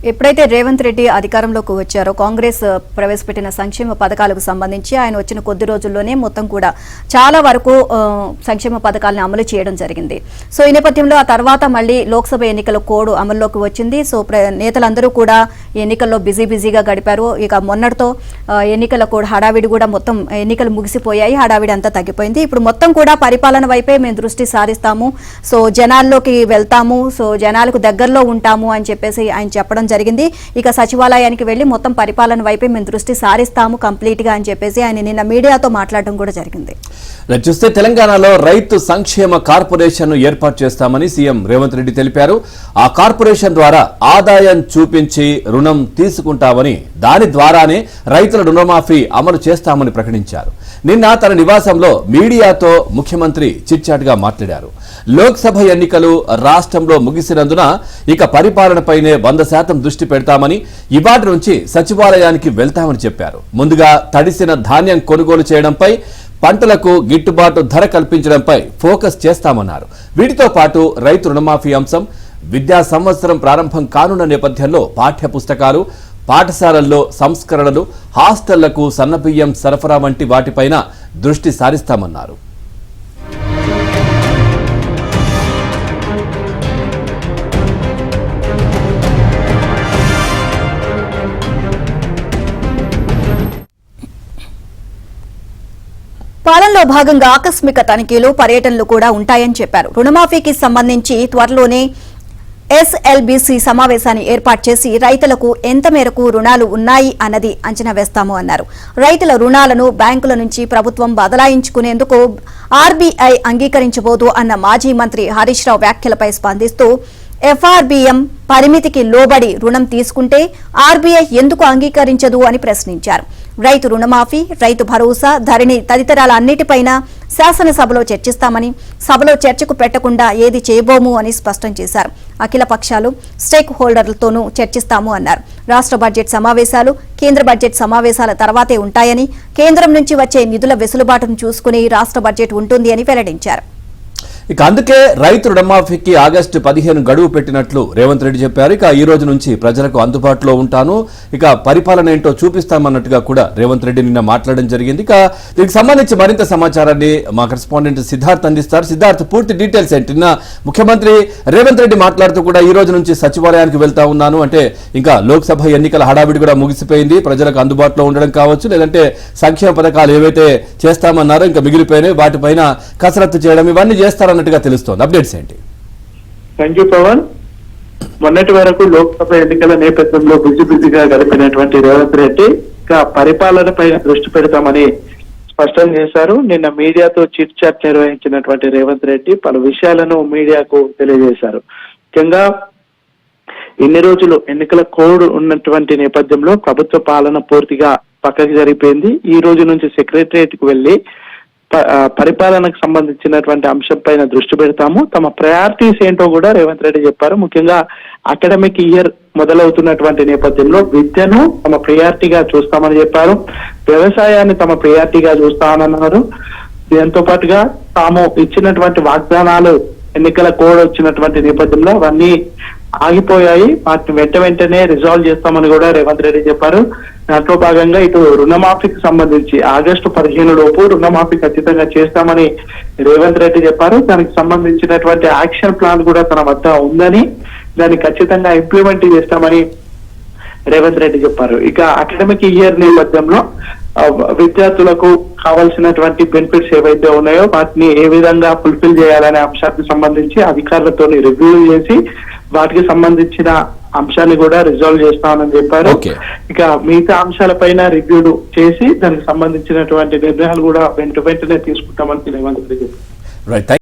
ఎప్పుడైతే రేవంత్ రెడ్డి అధికారంలోకి వచ్చారో కాంగ్రెస్ ప్రవేశపెట్టిన సంక్షేమ పథకాలకు సంబంధించి ఆయన వచ్చిన కొద్ది రోజుల్లోనే మొత్తం కూడా చాలా వరకు సంక్షేమ పథకాలను అమలు చేయడం జరిగింది. సో ఈ నేపథ్యంలో ఆ తర్వాత మళ్ళీ లోక్సభ ఎన్నికల కోడ్ అమల్లోకి వచ్చింది. సో నేతలందరూ కూడా ఎన్నికల్లో బిజీగా గడిపారు. ఇక మొన్నటితో ఎన్నికల కోడ్ హడావిడి కూడా మొత్తం ఎన్నికలు ముగిసిపోయాయి. హడావిడి అంతా తగ్గిపోయింది. ఇప్పుడు మొత్తం కూడా పరిపాలన వైపే మేము దృష్టి సారిస్తాము, సో జనాల్లోకి వెళ్తాము, సో జనాలకు దగ్గరలో ఉంటాము అని చెప్పేసి ఆయన చెప్పడం జరిగింది. ఇక సచివాలయానికి వెళ్లి మొత్తం పరిపాలన వైపే మేము దృష్టి సారిస్తాము కంప్లీట్ గా అని చెప్పేసి ఆయన నిన్న మీడియాతో మాట్లాడడం కూడా జరిగింది. చూస్తే తెలంగాణలో రైతు సంక్షేమ కార్పొరేషన్ ఏర్పాటు చేస్తామని సీఎం రేవంత్ రెడ్డి తెలిపారు. ఆ కార్పొరేషన్ ద్వారా ఆదాయం చూపించి రుణం తీసుకుంటామని, దాని ద్వారానే రైతుల రుణమాఫీ అమలు చేస్తామని ప్రకటించారు. నిన్న తన నివాసంలో మీడియాతో ముఖ్యమంత్రి చిట్చాట్ గా మాట్లాడారు. లోక్సభ ఎన్నికలు రాష్ట్రంలో ముగిసినందున ఇక పరిపాలనపైనే 100% దృష్టి పెడతామని, ఇవాటి నుంచి సచివాలయానికి వెళ్తామని చెప్పారు. ముందుగా తడిసిన ధాన్యం కొనుగోలు చేయడంపై, పంటలకు గిట్టుబాటు ధర కల్పించడంపై ఫోకస్ చేస్తామన్నారు. వీటితో పాటు రైతు రుణమాఫీ అంశం, విద్యా సంవత్సరం ప్రారంభం కానున్న నేపథ్యంలో పాఠ్య పుస్తకాలు, పాఠశాలల్లో సంస్కరణలు, హాస్టళ్లకు సన్నబియ్యం సరఫరా వంటి వాటిపైన దృష్టి సారిస్తామన్నారు. పాలనలో భాగంగా ఆకస్మిక తనిఖీలు, పర్యటనలు కూడా ఉంటాయని చెప్పారు. రుణమాఫీకి సంబంధించి త్వరలోనే ఎస్ఎల్బీసీ సమావేశాన్ని ఏర్పాటు చేసి రైతులకు ఎంత మేరకు రుణాలు ఉన్నాయి అన్నది అంచనా వేస్తాము అన్నారు. రైతుల రుణాలను బ్యాంకుల నుంచి ప్రభుత్వం బదలాయించుకునేందుకు ఆర్బీఐ అంగీకరించబోదు అన్న మాజీ మంత్రి హరీష్ రావు వ్యాఖ్యలపై స్పందిస్తూ ఎఫ్ఆర్బీఎం పరిమితికి లోబడి రుణం తీసుకుంటే ఆర్బీఐ ఎందుకు అంగీకరించదు అని ప్రశ్నించారు. రైతు రుణమాఫీ, రైతు భరోసా, ధరణి తదితరాల అన్నిటిపైన శాసనసభలో చర్చిస్తామని, సభలో చర్చకు పెట్టకుండా ఏది చేయబోము అని స్పష్టం చేశారు. అఖిల పక్షాలు, స్టేక్ హోల్డర్లతోనూ చర్చిస్తాము అన్నారు. రాష్ట్ర బడ్జెట్ సమావేశాలు, కేంద్ర బడ్జెట్ సమావేశాల తర్వాతే ఉంటాయని, కేంద్రం నుంచి వచ్చే నిధుల వెసులుబాటును చూసుకుని రాష్ట్ర బడ్జెట్ ఉంటుంది అని వెల్లడించారు. ఇక అందుకే రైతు రుణమాఫీకి ఆగస్టు 15 గడువు పెట్టినట్లు రేవంత్ రెడ్డి చెప్పారు. ఇక ఈ రోజు నుంచి ప్రజలకు అందుబాటులో ఉంటాను, ఇక పరిపాలన ఏంటో చూపిస్తామన్నట్టుగా కూడా రేవంత్ రెడ్డి నిన్న మాట్లాడడం జరిగింది. ఇక దీనికి సంబంధించి మరింత సమాచారాన్ని మా కరెస్పాండెంట్ సిద్ధార్థ్ అందిస్తారు. సిద్ధార్థ్, పూర్తి డీటెయిల్స్ ఏంటి? నిన్న ముఖ్యమంత్రి రేవంత్ రెడ్డి మాట్లాడుతూ కూడా ఈ రోజు నుంచి సచివాలయానికి వెళ్తా ఉన్నాను అంటే, ఇంకా లోక్సభ ఎన్నికల హడావిడి కూడా ముగిసిపోయింది, ప్రజలకు అందుబాటులో ఉండడం కావచ్చు, లేదంటే సంక్షేమ పథకాలు ఏవైతే చేస్తామన్నారో ఇంకా మిగిలిపోయినాయి వాటిపైన కసరత్తు చేయడం, ఇవన్నీ చేస్తారని తెలుస్తోంది. అప్డేట్స్ ఏంటి? Thank you Pawan. మొన్నటి వరకు లోక్సభ ఎన్నికల నేపథ్యంలో బిజీగా గడిపినటువంటి రేవంత్ రెడ్డి ఇంకా పరిపాలన పైన దృష్టి పెడతామని స్పష్టం చేశారు. నిన్న మీడియాతో చిట్ చాట్ నిర్వహించినటువంటి రేవంత్ రెడ్డి పలు విషయాలను మీడియాకు తెలియజేశారు. ముఖ్యంగా ఇన్ని రోజులు ఎన్నికల కోడ్ ఉన్నటువంటి నేపథ్యంలో ప్రభుత్వ పాలన పూర్తిగా పక్కకి జరిగిపోయింది. ఈ రోజు నుంచి సెక్రటరియట్ కు వెళ్లి పరిపాలనకు సంబంధించినటువంటి అంశం పైన దృష్టి పెడతాము. తమ ప్రయారిటీస్ ఏంటో కూడా రేవంత్ రెడ్డి చెప్పారు. ముఖ్యంగా అకాడమిక్ ఇయర్ మొదలవుతున్నటువంటి నేపథ్యంలో విద్యను తమ ప్రియారిటీగా చూస్తామని చెప్పారు. వ్యవసాయాన్ని తమ ప్రియారిటీగా చూస్తామన్నారు. దీంతో పాటుగా తాము ఇచ్చినటువంటి వాగ్దానాలు ఎన్నికల కోడ్ వచ్చినటువంటి నేపథ్యంలో అవన్నీ ఆగిపోయాయి, వాటిని వెంటనే రిజాల్వ్ చేస్తామని కూడా రేవంత్ రెడ్డి చెప్పారు. దాంట్లో భాగంగా ఇటు రుణమాఫీకి సంబంధించి ఆగస్టు 15 లోపు రుణమాఫీ ఖచ్చితంగా చేస్తామని రేవంత్ రెడ్డి చెప్పారు. దానికి సంబంధించినటువంటి యాక్షన్ ప్లాన్ కూడా తన వద్ద ఉందని, దాన్ని ఖచ్చితంగా ఇంప్లిమెంట్ చేస్తామని రేవంత్ రెడ్డి చెప్పారు. ఇక అకాడమిక్ ఇయర్ నేపథ్యంలో విద్యార్థులకు కావాల్సినటువంటి బెనిఫిట్స్ ఏవైతే ఉన్నాయో వాటిని ఏ విధంగా ఫుల్ఫిల్ చేయాలనే అంశానికి సంబంధించి అధికారులతో రివ్యూ చేసి వాటికి సంబంధించిన అంశాన్ని కూడా రిజాల్వ్ చేస్తామని చెప్పారు. ఇక మిగతా అంశాలపైన రివ్యూలు చేసి దానికి సంబంధించినటువంటి నిర్ణయాలు కూడా వెంటనే తీసుకుంటామని రేవంత్ రెడ్డి చెప్పారు.